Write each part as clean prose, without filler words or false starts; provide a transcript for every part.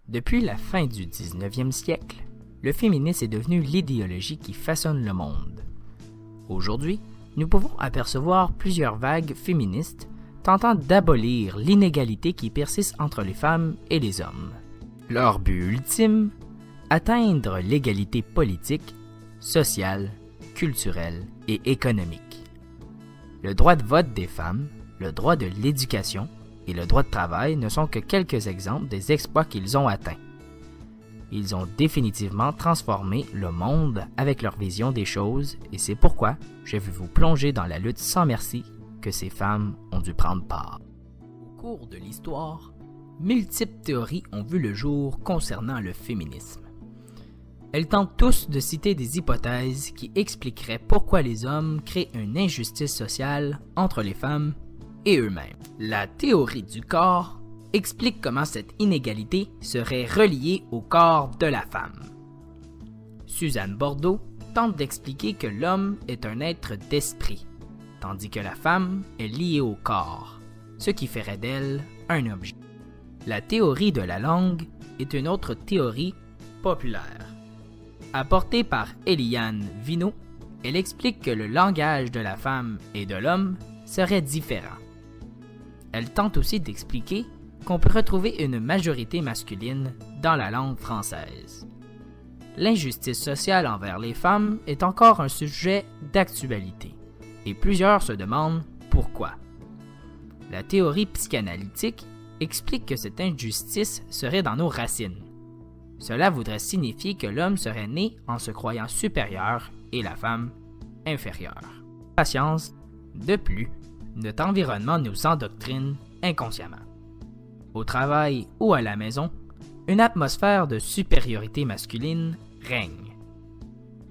Depuis la fin du 19e siècle, le féminisme est devenu l'idéologie qui façonne le monde. Aujourd'hui, nous pouvons apercevoir plusieurs vagues féministes tentant d'abolir l'inégalité qui persiste entre les femmes et les hommes. Leur but ultime, atteindre l'égalité politique, sociale, culturelle et économique. Le droit de vote des femmes, le droit de l'éducation et le droit de travail ne sont que quelques exemples des exploits qu'ils ont atteints. Ils ont définitivement transformé le monde avec leur vision des choses et c'est pourquoi je vais vous plonger dans la lutte sans merci que ces femmes ont dû prendre part. Au cours de l'histoire, multiples théories ont vu le jour concernant le féminisme. Elles tentent tous de citer des hypothèses qui expliqueraient pourquoi les hommes créent une injustice sociale entre les femmes et eux-mêmes. La théorie du corps explique comment cette inégalité serait reliée au corps de la femme. Suzanne Bordeaux tente d'expliquer que l'homme est un être d'esprit, tandis que la femme est liée au corps, ce qui ferait d'elle un objet. La théorie de la langue est une autre théorie populaire. Apportée par Eliane Vino, elle explique que le langage de la femme et de l'homme serait différent. Elle tente aussi d'expliquer qu'on peut retrouver une majorité masculine dans la langue française. L'injustice sociale envers les femmes est encore un sujet d'actualité, et plusieurs se demandent pourquoi. La théorie psychanalytique explique que cette injustice serait dans nos racines. Cela voudrait signifier que l'homme serait né en se croyant supérieur et la femme inférieure. Patience, de plus, notre environnement nous endoctrine inconsciemment. Au travail ou à la maison, une atmosphère de supériorité masculine règne.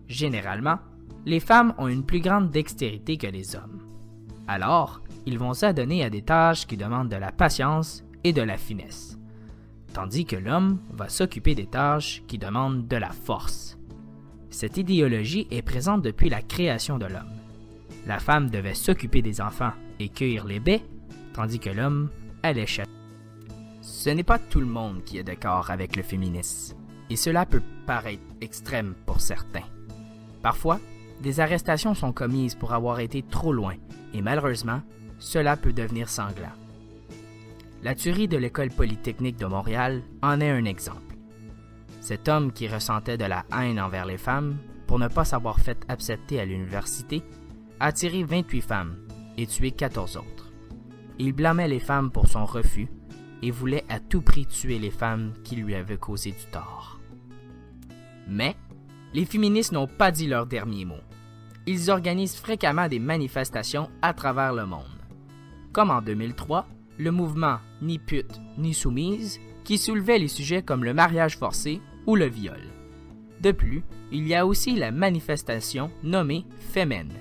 Généralement, les femmes ont une plus grande dextérité que les hommes. Alors, ils vont s'adonner à des tâches qui demandent de la patience et de la finesse, tandis que l'homme va s'occuper des tâches qui demandent de la force. Cette idéologie est présente depuis la création de l'homme. La femme devait s'occuper des enfants et cueillir les baies, tandis que l'homme allait chasser. Ce n'est pas tout le monde qui est d'accord avec le féminisme, et cela peut paraître extrême pour certains. Parfois, des arrestations sont commises pour avoir été trop loin, et malheureusement, cela peut devenir sanglant. La tuerie de l'École polytechnique de Montréal en est un exemple. Cet homme qui ressentait de la haine envers les femmes pour ne pas s'avoir fait accepter à l'université a tiré 28 femmes et tué 14 autres. Il blâmait les femmes pour son refus et voulait à tout prix tuer les femmes qui lui avaient causé du tort. Mais les féministes n'ont pas dit leur dernier mot. Ils organisent fréquemment des manifestations à travers le monde. Comme en 2003, le mouvement Ni pute, ni soumise, qui soulevait les sujets comme le mariage forcé ou le viol. De plus, il y a aussi la manifestation nommée Femen,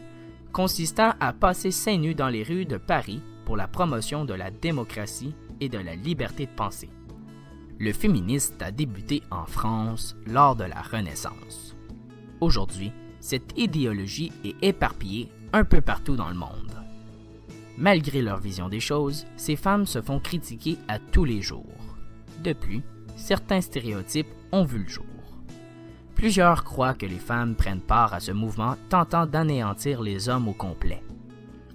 consistant à passer seins nus dans les rues de Paris pour la promotion de la démocratie et de la liberté de penser. Le féminisme a débuté en France lors de la Renaissance. Aujourd'hui, cette idéologie est éparpillée un peu partout dans le monde. Malgré leur vision des choses, ces femmes se font critiquer à tous les jours. De plus, certains stéréotypes ont vu le jour. Plusieurs croient que les femmes prennent part à ce mouvement tentant d'anéantir les hommes au complet,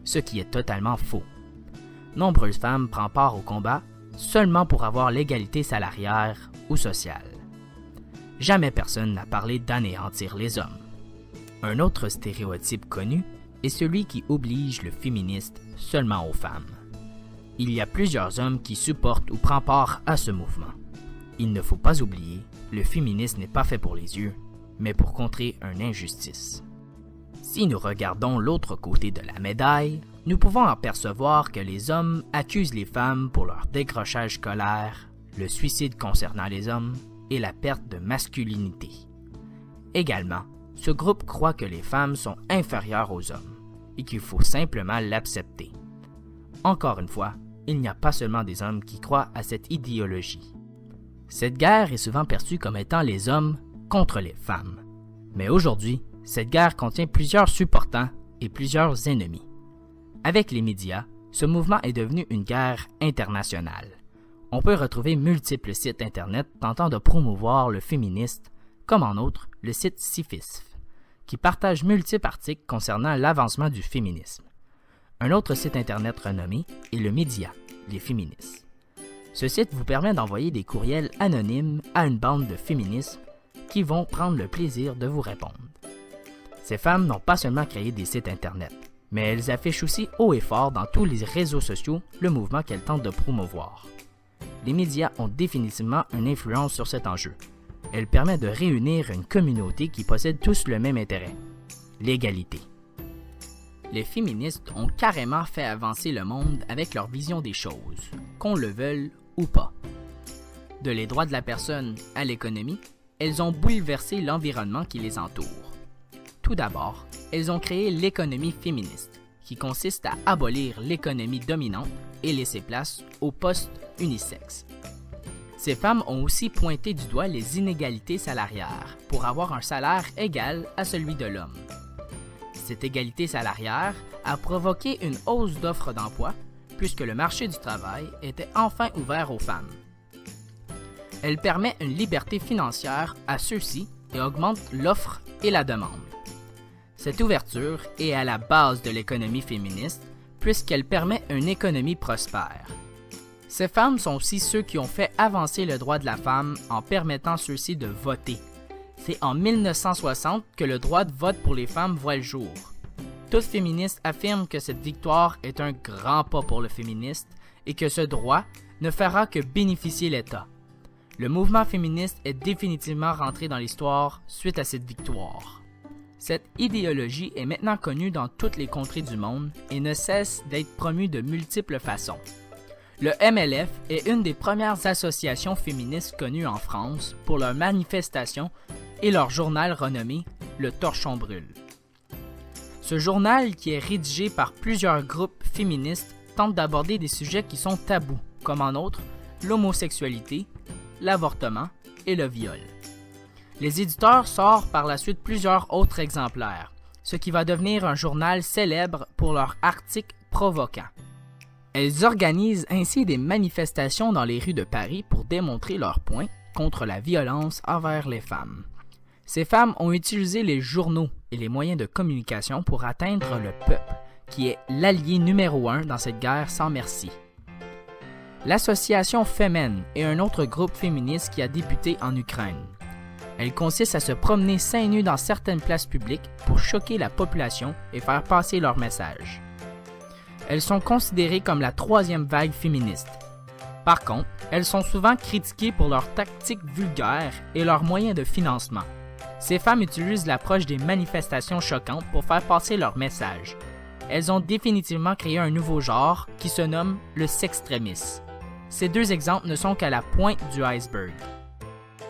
ce qui est totalement faux. Nombreuses femmes prennent part au combat seulement pour avoir l'égalité salariale ou sociale. Jamais personne n'a parlé d'anéantir les hommes. Un autre stéréotype connu est celui qui oblige le féministe seulement aux femmes. Il y a plusieurs hommes qui supportent ou prennent part à ce mouvement. Il ne faut pas oublier, le féminisme n'est pas fait pour les yeux, mais pour contrer une injustice. Si nous regardons l'autre côté de la médaille, nous pouvons apercevoir que les hommes accusent les femmes pour leur décrochage scolaire, le suicide concernant les hommes et la perte de masculinité. Également, ce groupe croit que les femmes sont inférieures aux hommes et qu'il faut simplement l'accepter. Encore une fois, il n'y a pas seulement des hommes qui croient à cette idéologie. Cette guerre est souvent perçue comme étant les hommes contre les femmes. Mais aujourd'hui, cette guerre contient plusieurs supportants et plusieurs ennemis. Avec les médias, ce mouvement est devenu une guerre internationale. On peut retrouver multiples sites Internet tentant de promouvoir le féministe, comme en outre le site Sifisf, qui partage multiples articles concernant l'avancement du féminisme. Un autre site Internet renommé est le Média, les féministes. Ce site vous permet d'envoyer des courriels anonymes à une bande de féministes qui vont prendre le plaisir de vous répondre. Ces femmes n'ont pas seulement créé des sites Internet, mais elles affichent aussi haut et fort dans tous les réseaux sociaux le mouvement qu'elles tentent de promouvoir. Les médias ont définitivement une influence sur cet enjeu. Elle permet de réunir une communauté qui possède tous le même intérêt, l'égalité. Les féministes ont carrément fait avancer le monde avec leur vision des choses, qu'on le veuille ou pas. De les droits de la personne à l'économie, elles ont bouleversé l'environnement qui les entoure. Tout d'abord, elles ont créé l'économie féministe, qui consiste à abolir l'économie dominante et laisser place aux postes unisexes. Ces femmes ont aussi pointé du doigt les inégalités salariales pour avoir un salaire égal à celui de l'homme. Cette égalité salariale a provoqué une hausse d'offres d'emploi puisque le marché du travail était enfin ouvert aux femmes. Elle permet une liberté financière à ceux-ci et augmente l'offre et la demande. Cette ouverture est à la base de l'économie féministe puisqu'elle permet une économie prospère. Ces femmes sont aussi ceux qui ont fait avancer le droit de la femme en permettant ceux-ci de voter. C'est en 1960 que le droit de vote pour les femmes voit le jour. Toutes féministes affirment que cette victoire est un grand pas pour le féministe et que ce droit ne fera que bénéficier l'État. Le mouvement féministe est définitivement rentré dans l'histoire suite à cette victoire. Cette idéologie est maintenant connue dans toutes les contrées du monde et ne cesse d'être promue de multiples façons. Le MLF est une des premières associations féministes connues en France pour leurs manifestations et leur journal renommé Le Torchon Brûle. Ce journal, qui est rédigé par plusieurs groupes féministes, tente d'aborder des sujets qui sont tabous, comme en outre l'homosexualité, l'avortement et le viol. Les éditeurs sortent par la suite plusieurs autres exemplaires, ce qui va devenir un journal célèbre pour leurs articles provoquants. Elles organisent ainsi des manifestations dans les rues de Paris pour démontrer leur point contre la violence envers les femmes. Ces femmes ont utilisé les journaux et les moyens de communication pour atteindre le peuple, qui est l'allié numéro 1 dans cette guerre sans merci. L'association Femen est un autre groupe féministe qui a débuté en Ukraine. Elle consiste à se promener seins nus dans certaines places publiques pour choquer la population et faire passer leur message. Elles sont considérées comme la troisième vague féministe. Par contre, elles sont souvent critiquées pour leurs tactiques vulgaires et leurs moyens de financement. Ces femmes utilisent l'approche des manifestations choquantes pour faire passer leur message. Elles ont définitivement créé un nouveau genre qui se nomme le sextrémisme. Ces deux exemples ne sont qu'à la pointe du iceberg.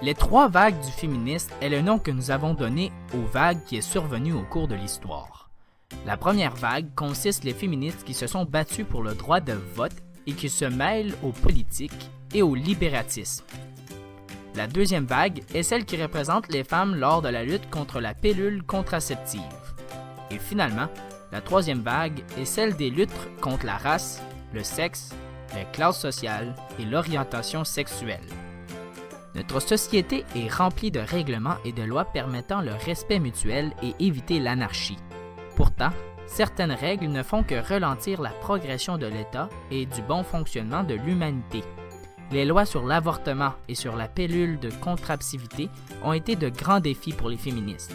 Les trois vagues du féminisme est le nom que nous avons donné aux vagues qui est survenue au cours de l'histoire. La première vague consiste les féministes qui se sont battues pour le droit de vote et qui se mêlent aux politiques et au libératisme. La deuxième vague est celle qui représente les femmes lors de la lutte contre la pilule contraceptive. Et finalement, la troisième vague est celle des luttes contre la race, le sexe, la classe sociale et l'orientation sexuelle. Notre société est remplie de règlements et de lois permettant le respect mutuel et éviter l'anarchie. Pourtant, certaines règles ne font que ralentir la progression de l'État et du bon fonctionnement de l'humanité. Les lois sur l'avortement et sur la pilule de contraceptivité ont été de grands défis pour les féministes.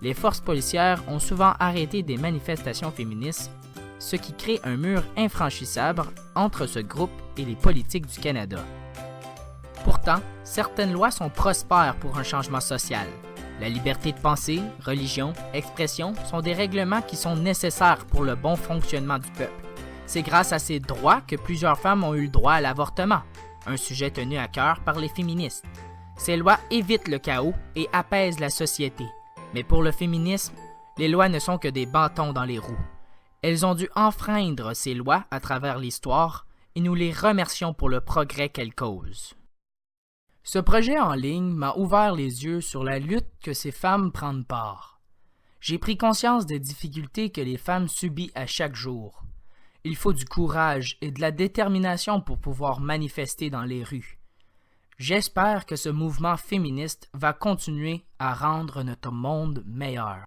Les forces policières ont souvent arrêté des manifestations féministes, ce qui crée un mur infranchissable entre ce groupe et les politiques du Canada. Pourtant, certaines lois sont prospères pour un changement social. La liberté de pensée, religion, expression sont des règlements qui sont nécessaires pour le bon fonctionnement du peuple. C'est grâce à ces droits que plusieurs femmes ont eu le droit à l'avortement, un sujet tenu à cœur par les féministes. Ces lois évitent le chaos et apaisent la société. Mais pour le féminisme, les lois ne sont que des bâtons dans les roues. Elles ont dû enfreindre ces lois à travers l'histoire et nous les remercions pour le progrès qu'elles causent. Ce projet en ligne m'a ouvert les yeux sur la lutte que ces femmes prennent part. J'ai pris conscience des difficultés que les femmes subissent à chaque jour. Il faut du courage et de la détermination pour pouvoir manifester dans les rues. J'espère que ce mouvement féministe va continuer à rendre notre monde meilleur.